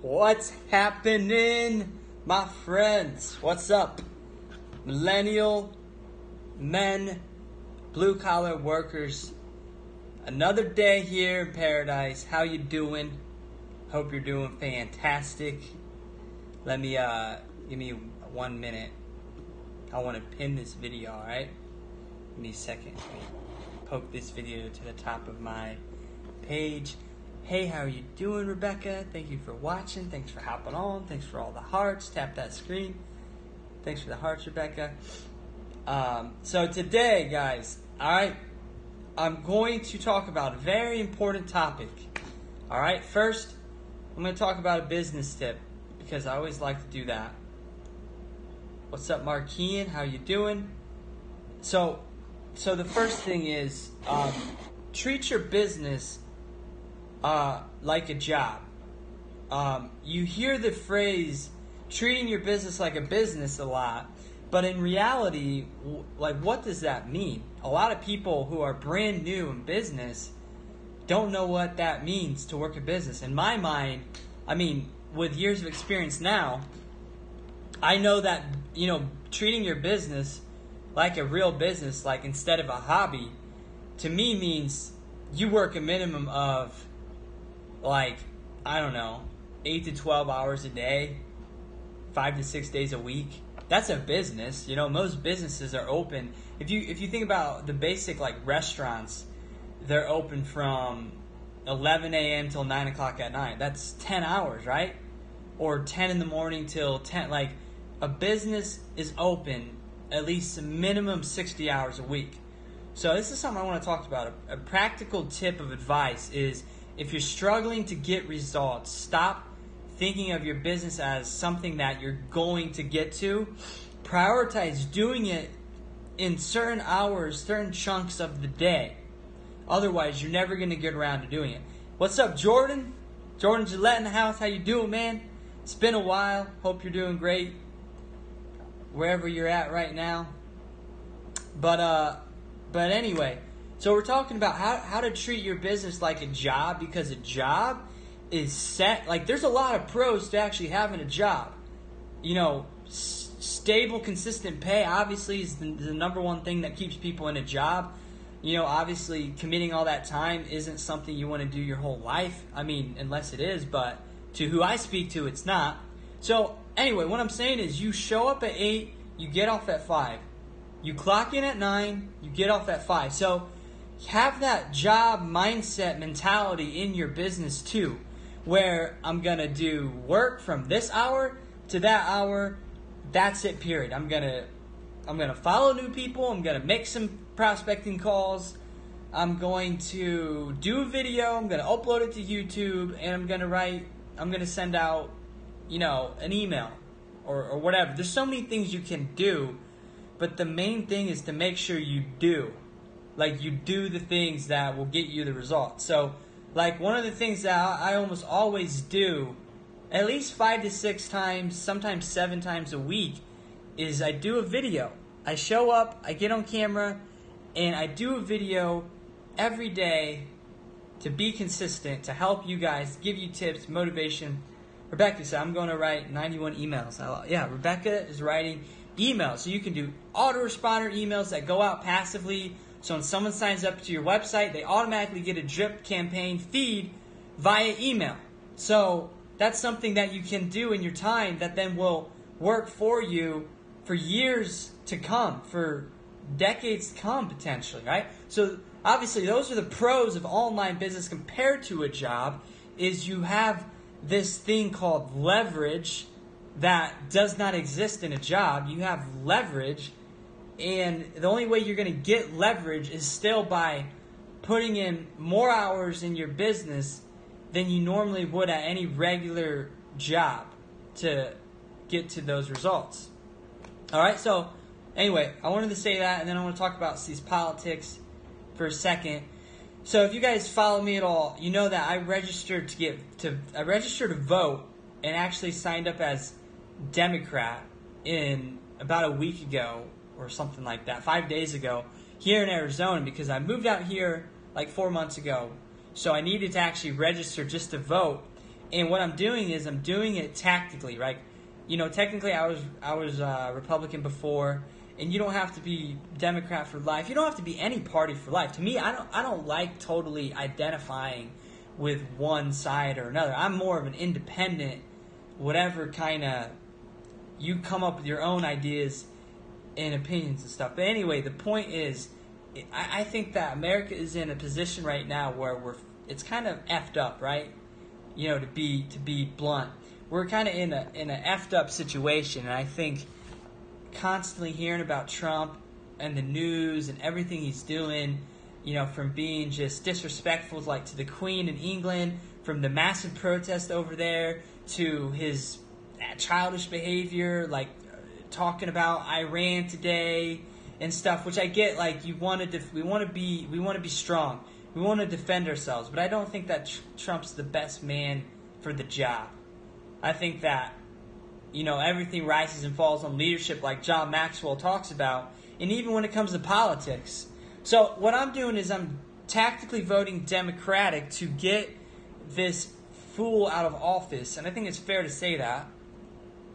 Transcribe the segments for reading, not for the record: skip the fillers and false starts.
What's happening, my friends? What's up? Millennial men, blue-collar workers. Another day here in paradise. How you doing? Hope you're doing fantastic. Let me, give me 1 minute. I want to pin this video, alright? Give me a second. Let me poke this video to the top of my page. Hey, how are you doing, Rebecca? Thank you for watching. Thanks for hopping on. Thanks for all the hearts. Tap that screen. Thanks for the hearts, Rebecca. So today, guys, alright, I'm going to talk about a very important topic. Alright, first, I'm going to talk about a business tip because I always like to do that. What's up, Markian? How you doing? So the first thing is, treat your business like a job. You hear the phrase treating your business like a business a lot, but in reality, like, what does that mean? A lot of people who are brand new in business don't know what that means to work a business. In my mind, I mean, with years of experience now, I know that, treating your business like a real business, like instead of a hobby, to me means you work a minimum of, like, I don't know, 8 to 12 hours a day, 5 to 6 days a week. That's a business. Most businesses are open. If you think about the basic, like, restaurants, they're open from 11 a.m. till 9 o'clock at night. That's 10 hours, right? Or 10 in the morning till 10. Like, a business is open at least a minimum 60 hours a week. So this is something I want to talk about. A practical tip of advice is, if you're struggling to get results, stop thinking of your business as something that you're going to get to. Prioritize doing it in certain hours, certain chunks of the day. Otherwise, you're never going to get around to doing it. What's up, Jordan? Jordan Gillette in the house. How you doing, man? It's been a while. Hope you're doing great wherever you're at right now. But anyway, so we're talking about how to treat your business like a job, because a job is set. Like, there's a lot of pros to actually having a job. Stable, consistent pay obviously is the number one thing that keeps people in a job. Obviously committing all that time isn't something you want to do your whole life. I mean, unless it is, but to who I speak to, it's not. So anyway, what I'm saying is, you show up at 8, you get off at 5. You clock in at 9, you get off at 5. So have that job mindset mentality in your business too, where I'm going to do work from this hour to that hour. That's it, period. I'm going to follow new people. I'm going to make some prospecting calls. I'm going to do a video. I'm going to upload it to YouTube, and I'm going to send out, an email or whatever. There's so many things you can do, but the main thing is to make sure you do. Like, you do the things that will get you the results. So, like, one of the things that I almost always do, at least 5 to 6 times, sometimes 7 times a week, is I do a video. I show up, I get on camera, and I do a video every day to be consistent, to help you guys, give you tips, motivation. Rebecca said, I'm going to write 91 emails. Yeah, Rebecca is writing emails. So you can do autoresponder emails that go out passively. So when someone signs up to your website, they automatically get a drip campaign feed via email. So that's something that you can do in your time that then will work for you for years to come, for decades to come, potentially, right? So obviously those are the pros of online business compared to a job, is you have this thing called leverage that does not exist in a job. You have leverage, and the only way you're going to get leverage is still by putting in more hours in your business than you normally would at any regular job to get to those results. All right, so anyway, I wanted to say that, and then I want to talk about these politics for a second. So if you guys follow me at all, you know that I registered to vote, and actually signed up as Democrat in about a week ago or something like that, 5 days ago, here in Arizona, because I moved out here like 4 months ago. So I needed to actually register just to vote. And what I'm doing is I'm doing it tactically, right? Technically I was Republican before, and you don't have to be Democrat for life. You don't have to be any party for life. To me, I don't like totally identifying with one side or another. I'm more of an independent, whatever kind of, you come up with your own ideas and opinions and stuff. But anyway, the point is, I think that America is in a position right now where it's kind of effed up, right? To be blunt, we're kind of in an effed up situation, and I think constantly hearing about Trump and the news and everything he's doing, from being just disrespectful to the Queen in England, from the massive protest over there to his childish behavior, like talking about Iran today and stuff, which I get. Like, we want to be strong. We want to defend ourselves, but I don't think that Trump's the best man for the job. I think that, everything rises and falls on leadership, like John Maxwell talks about, and even when it comes to politics. So what I'm doing is I'm tactically voting Democratic to get this fool out of office, and I think it's fair to say that,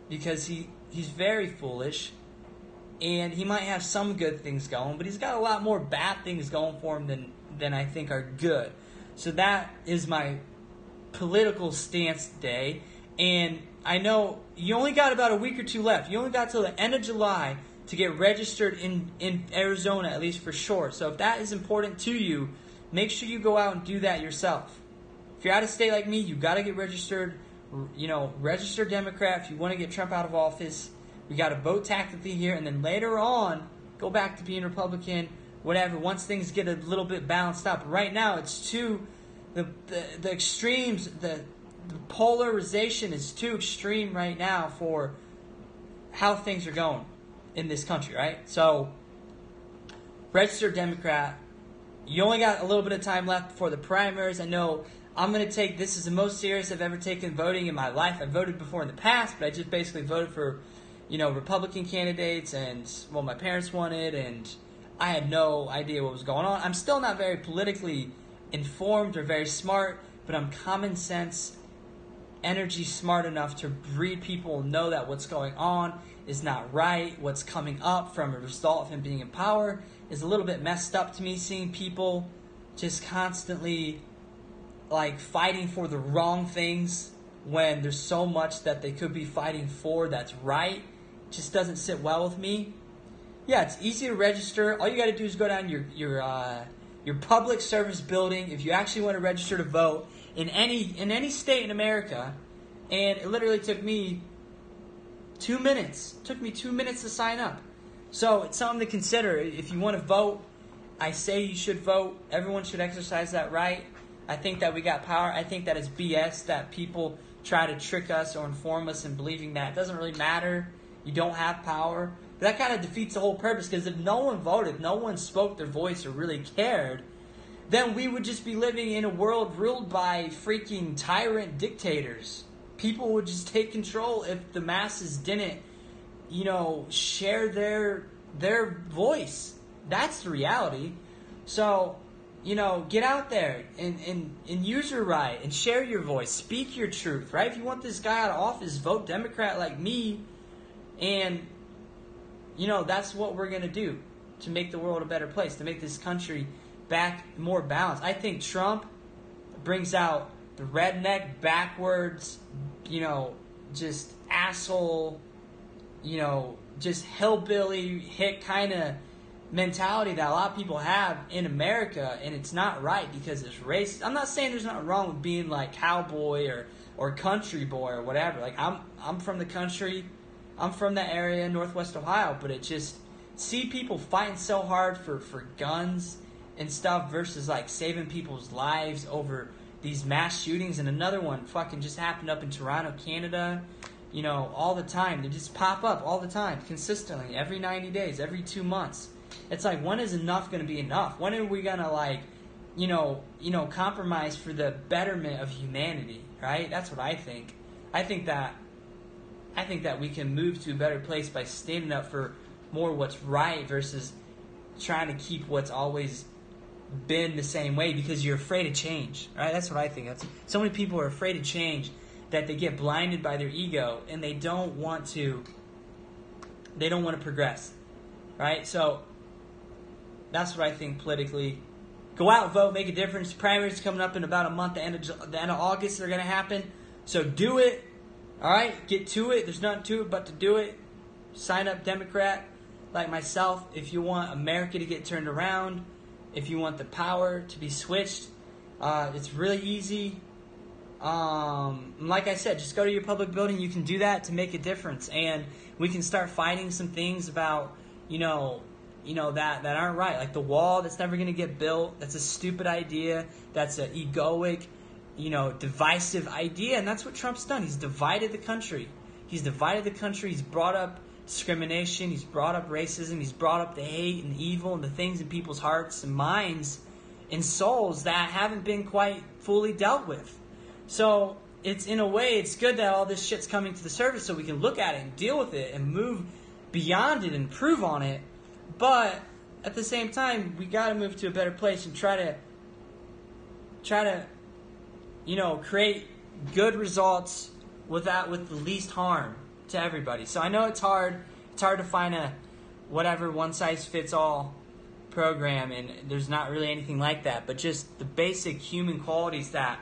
because he's very foolish, and he might have some good things going, but he's got a lot more bad things going for him than I think are good. So that is my political stance today. And I know you only got about a week or two left. You only got till the end of July to get registered in Arizona, at least for sure. So if that is important to you, make sure you go out and do that yourself. If you're out of state like me, you got to get registered. Register Democrat if you want to get Trump out of office. We got to vote tactically here, and then later on, go back to being Republican, whatever, once things get a little bit balanced out. But right now, it's the extremes, the polarization is too extreme right now for how things are going in this country, right? So, register Democrat. You only got a little bit of time left before the primaries. I know I'm going to take, this is the most serious I've ever taken voting in my life. I voted before in the past, but I just basically voted for, Republican candidates, and, my parents wanted, and I had no idea what was going on. I'm still not very politically informed or very smart, but I'm common sense, energy smart enough to read people and know that what's going on is not right. What's coming up from a result of him being in power is a little bit messed up to me, seeing people just constantly fighting for the wrong things when there's so much that they could be fighting for that's right. Just doesn't sit well with me. Yeah, it's easy to register. All you got to do is go down your public service building if you actually want to register to vote in any state in America, and it literally took me 2 minutes. It took me 2 minutes to sign up. So it's something to consider. If you want to vote, I say you should vote. Everyone should exercise that right. I think that we got power. I think that it's BS that people try to trick us or inform us in believing that it doesn't really matter. You don't have power. But that kind of defeats the whole purpose, because if no one voted, no one spoke their voice or really cared, then we would just be living in a world ruled by freaking tyrant dictators. People would just take control if the masses didn't, share their voice. That's the reality. So, get out there and use your right and share your voice. Speak your truth, right? If you want this guy out of office, vote Democrat like me. And, that's what we're going to do to make the world a better place, to make this country back more balanced. I think Trump brings out the redneck, backwards, just asshole, just hillbilly hit kind of mentality that a lot of people have in America, and it's not right because it's racist. I'm not saying there's nothing wrong with being like cowboy or country boy or whatever. Like, I'm from the country. I'm from that area, Northwest Ohio, but it just, see people fighting so hard for guns and stuff versus saving people's lives over these mass shootings. And another one fucking just happened up in Toronto, Canada, all the time. They just pop up all the time, consistently, every 90 days, every 2 months. It's when is enough going to be enough? When are we going to compromise for the betterment of humanity, right? That's what I think. I think that we can move to a better place by standing up for more what's right versus trying to keep what's always been the same way because you're afraid of change, right? That's what I think. So many people are afraid of change that they get blinded by their ego and they don't want to progress, right? So that's what I think politically. Go out, vote, make a difference. Primaries coming up in about a month. The end of August, they're going to happen. So do it. All right, get to it. There's nothing to it but to do it. Sign up Democrat like myself if you want America to get turned around, if you want the power to be switched. It's really easy. Like I said, just go to your public building. You can do that to make a difference. And we can start fighting some things about, that aren't right. Like the wall that's never going to get built. That's a stupid idea. That's an egoic, divisive idea. And that's what Trump's done. He's divided the country. He's brought up discrimination. He's brought up racism. He's brought up the hate and the evil and the things in people's hearts and minds and souls that haven't been quite fully dealt with. So it's, in a way, it's good that all this shit's coming to the surface so we can look at it and deal with it and move beyond it and improve on it. But at the same time, we got to move to a better place and try to create good results with the least harm to everybody. So I know it's hard. It's hard to find a whatever one-size-fits-all program, and there's not really anything like that. But just the basic human qualities that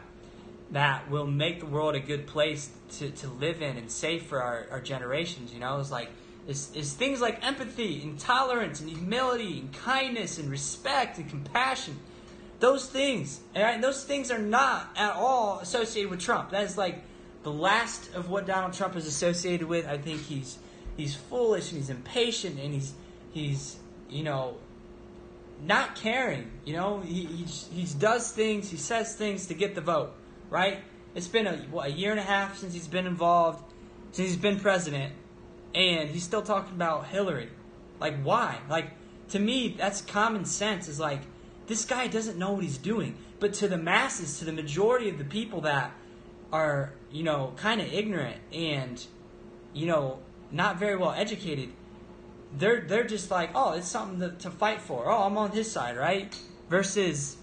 will make the world a good place to live in and safe for our generations. It's things like empathy and tolerance and humility and kindness and respect and compassion. Those things, and those things are not at all associated with Trump. That is like the last of what Donald Trump is associated with. I think he's foolish and he's impatient and he's not caring. He does things, he says things to get the vote, right? It's been a year and a half since he's been involved, since he's been president, and he's still talking about Hillary. Like, why? Like, to me, that's common sense. Is like, this guy doesn't know what he's doing. But to the masses, to the majority of the people that are, kind of ignorant and, not very well educated, they're just like, oh, it's something to fight for. Oh, I'm on his side, right? Versus,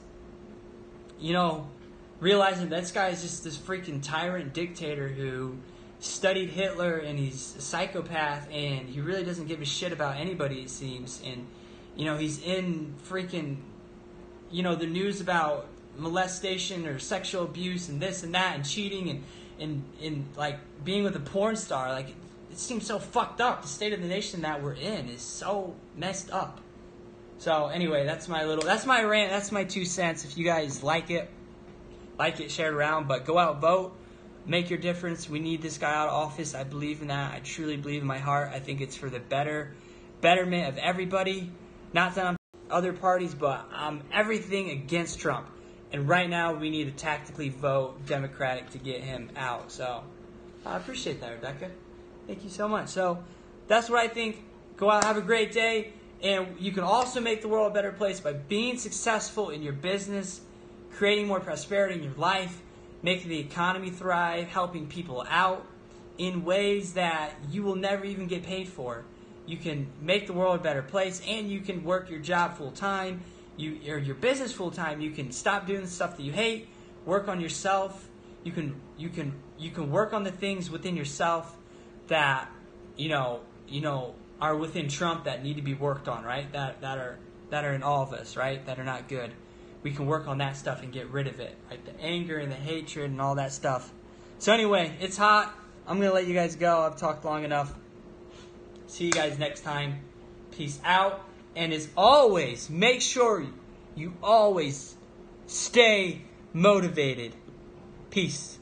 realizing this guy is just this freaking tyrant dictator who studied Hitler and he's a psychopath and he really doesn't give a shit about anybody, it seems. And, he's in freaking, the news about molestation or sexual abuse and this and that and cheating and like being with a porn star. Like, it seems so fucked up. The state of the nation that we're in is so messed up. So anyway, that's my rant. That's my 2 cents. If you guys like it, share it around. But go out, vote, make your difference. We need this guy out of office. I believe in that. I truly believe in my heart. I think it's for the betterment of everybody. Not that I'm other parties, but I'm everything against Trump. And right now, we need to tactically vote Democratic to get him out. So I appreciate that, Rebecca. Thank you so much. So that's what I think. Go out, have a great day. And you can also make the world a better place by being successful in your business, creating more prosperity in your life, making the economy thrive, helping people out in ways that you will never even get paid for. You can make the world a better place, and you can work your job full time, or your business full time. You can stop doing the stuff that you hate, work on yourself. You can work on the things within yourself that are within Trump that need to be worked on, right? That are in all of us, right? That are not good. We can work on that stuff and get rid of it, right? The anger and the hatred and all that stuff. So anyway, it's hot. I'm going to let you guys go. I've talked long enough. See you guys next time. Peace out. And as always, make sure you always stay motivated. Peace.